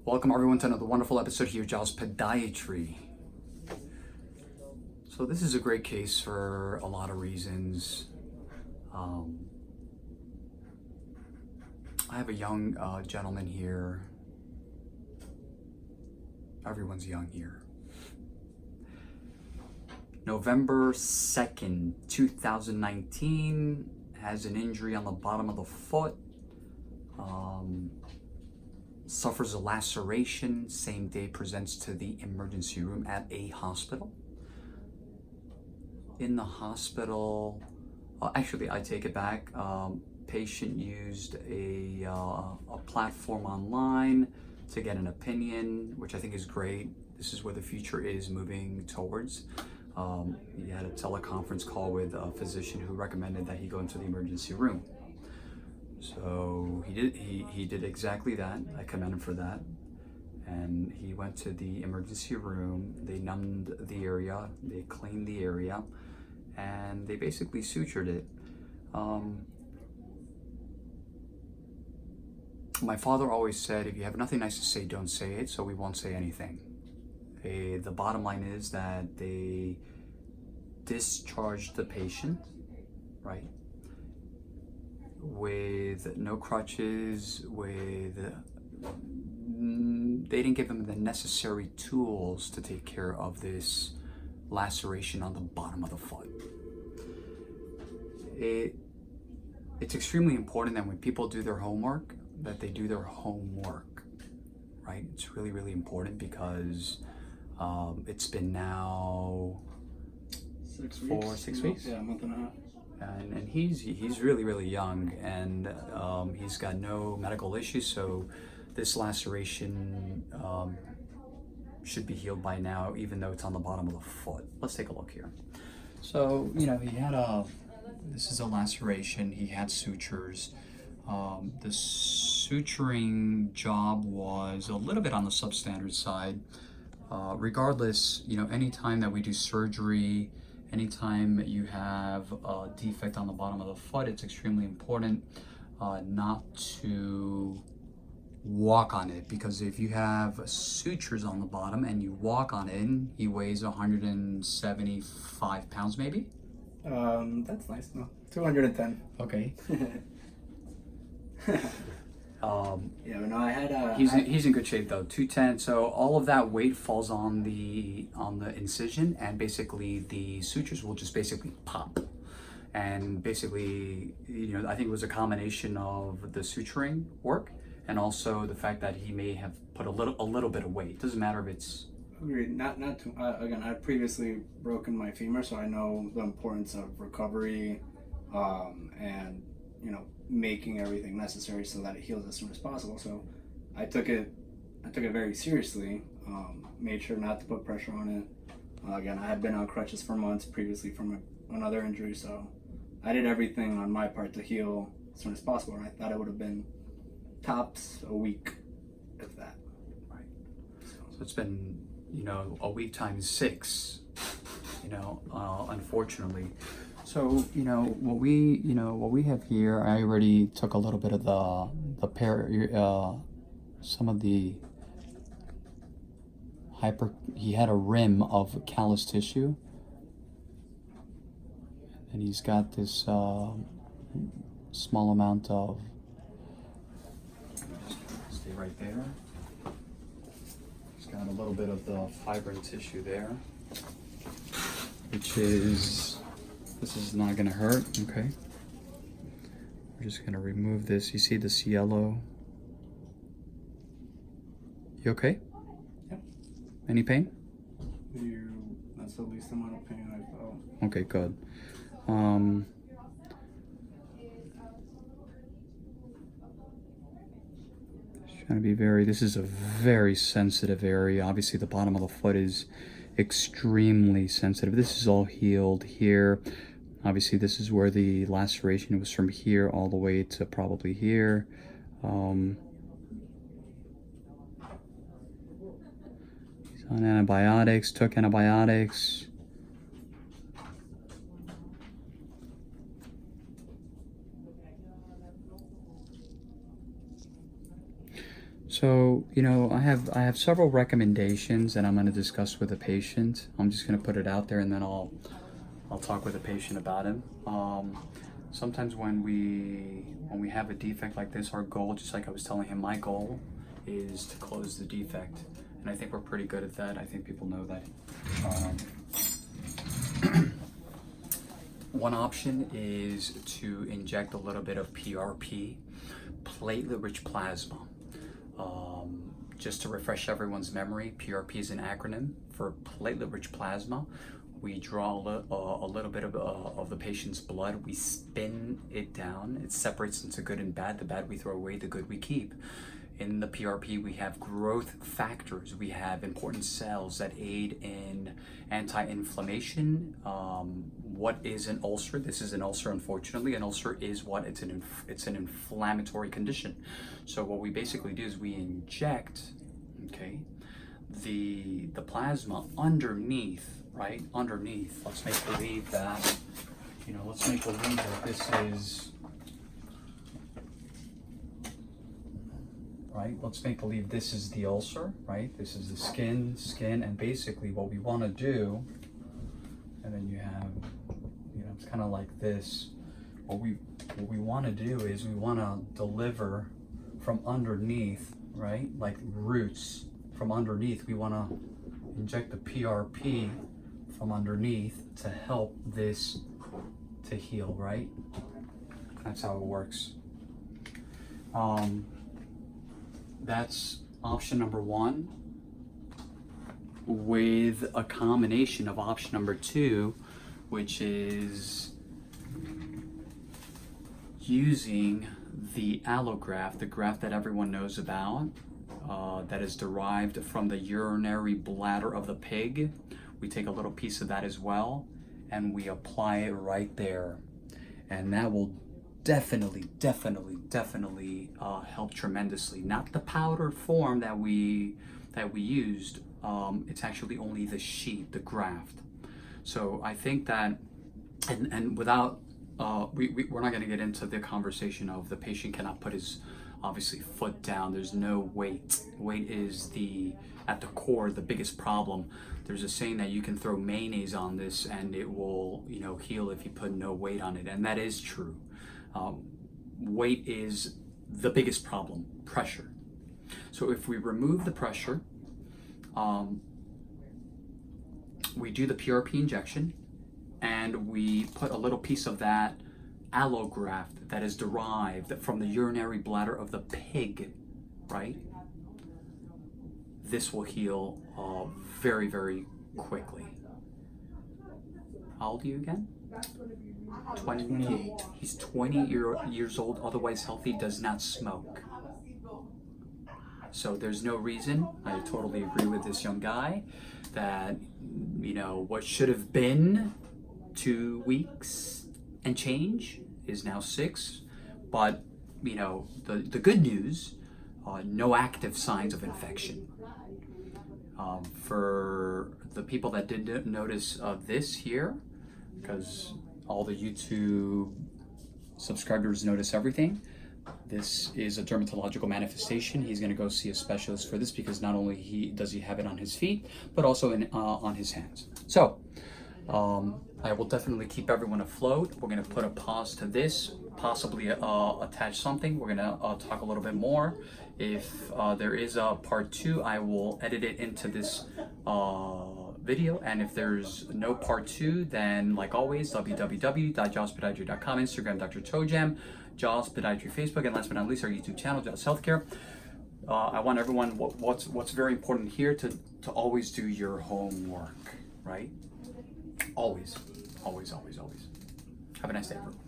Welcome everyone to another wonderful episode here, Doctors of Podiatry. So this is a great case for a lot of reasons. I have a young gentleman here. Everyone's young here. November 2nd, 2019, has an injury on the bottom of the foot. Suffers a laceration, same day presents to the emergency room at a hospital. In the hospital, actually I take it back, patient used a platform online to get an opinion, which I think is great. This is where the future is moving towards. He had a teleconference call with a physician who recommended that he go into the emergency room. So he did exactly that. I commend him for that. And he went to the emergency room. They numbed the area, they cleaned the area, and they basically sutured it. My father always said, if you have nothing nice to say, don't say it, so we won't say anything. The bottom line is that they discharged the patient, right? With no crutches, they didn't give him the necessary tools to take care of this laceration on the bottom of the foot. It's extremely important that when people do their homework, that they do their homework, right? It's really, really important because it's been now 6 weeks. 6 weeks? Yeah, a month and a half. And he's really, really young, and he's got no medical issues, so this laceration should be healed by now, even though it's on the bottom of the foot. Let's take a look here. So, he had this is a laceration. He had sutures. The suturing job was a little bit on the substandard side. Regardless, anytime that we do surgery, anytime you have a defect on the bottom of the foot, it's extremely important not to walk on it, because if you have sutures on the bottom and you walk on it, he weighs 175 pounds maybe? That's nice. No, 210. Okay. Yeah, but no, I had he's in good shape though, 210. So all of that weight falls on the incision, and basically the sutures will just basically pop. And basically, I think it was a combination of the suturing work and also the fact that he may have put a little bit of weight. Doesn't matter if it's agreed. Not too. Again, I previously broken my femur, so I know the importance of recovery, and making everything necessary so that it heals as soon as possible. So I took it very seriously. Made sure not to put pressure on it. Again, I had been on crutches for months previously from another injury, so I did everything on my part to heal as soon as possible. And I thought it would have been tops a week, if that. right. So it's been a week times 6. Unfortunately. So what we have here, I already took a little bit of some of the he had a rim of callus tissue, and he's got this small amount of, stay right there, he's got a little bit of the fibrin tissue there, which is, this is not gonna hurt, okay? We're just gonna remove this. You see this yellow? You okay? Yep. Any pain? That's the least amount of pain I felt. Okay, good. Just trying to be this is a very sensitive area. Obviously the bottom of the foot is extremely sensitive. This is all healed here. Obviously this is where the laceration was, from here all the way to probably here. He's on antibiotics, took antibiotics. So, I have several recommendations that I'm going to discuss with the patient. I'm just going to put it out there, and then I'll talk with the patient about it. Sometimes when we have a defect like this, our goal, just like I was telling him, my goal is to close the defect, and I think we're pretty good at that. I think people know that. One option is to inject a little bit of PRP, platelet-rich plasma. Just to refresh everyone's memory, PRP is an acronym for platelet-rich plasma. We draw a little bit of the patient's blood, we spin it down, it separates into good and bad. The bad we throw away, the good we keep. In the PRP, we have growth factors, we have important cells that aid in anti-inflammation. What is an ulcer? This is an ulcer, unfortunately. An ulcer is what? It's an inflammatory condition. So what we basically do is we inject, okay, the plasma underneath, right? Underneath. Let's make believe that, this is, right? Let's make believe this is the ulcer, right? This is the skin, and basically what we want to do, and then you have, it's kind of like this. What we want to do is we want to deliver from underneath, right? Like roots from underneath. We want to inject the PRP from underneath to help this to heal, right? That's how it works. That's option number one, with a combination of option number two, which is using the allograft, the graft that everyone knows about, that is derived from the urinary bladder of the pig. We take a little piece of that as well, and we apply it right there. And that will definitely help tremendously. Not the powdered form that we used. It's actually only the sheet, the graft. So I think that, and without, we're not going to get into the conversation of the patient cannot put his, obviously, foot down. There's no weight. Weight is at the core, the biggest problem. There's a saying that you can throw mayonnaise on this and it will, heal if you put no weight on it. And that is true. Weight is the biggest problem, pressure. So if we remove the pressure, we do the PRP injection, and we put a little piece of that allograft that is derived from the urinary bladder of the pig, right? This will heal very, very quickly. How old are you again? 28. He's 20 years old, otherwise healthy, does not smoke. So there's no reason, I totally agree with this young guy, that, what should have been 2 weeks and change is now 6. But, the good news, no active signs of infection. For the people that didn't notice this here, because all the YouTube subscribers notice everything, this is a dermatological manifestation. He's going to go see a specialist for this, because not only does he have it on his feet, but also on his hands. So I will definitely keep everyone afloat. We're going to put a pause to this, possibly attach something. We're going to talk a little bit more. If there is a part 2, I will edit it into this video, and if there's no part 2, then like always, www.jawspodiatry.com, Instagram Dr. Tojam, Jaws Podiatry Facebook, and last but not least, our YouTube channel, Jaws Healthcare. I want everyone, what's very important here, to always do your homework, right? Always. Have a nice day, everyone.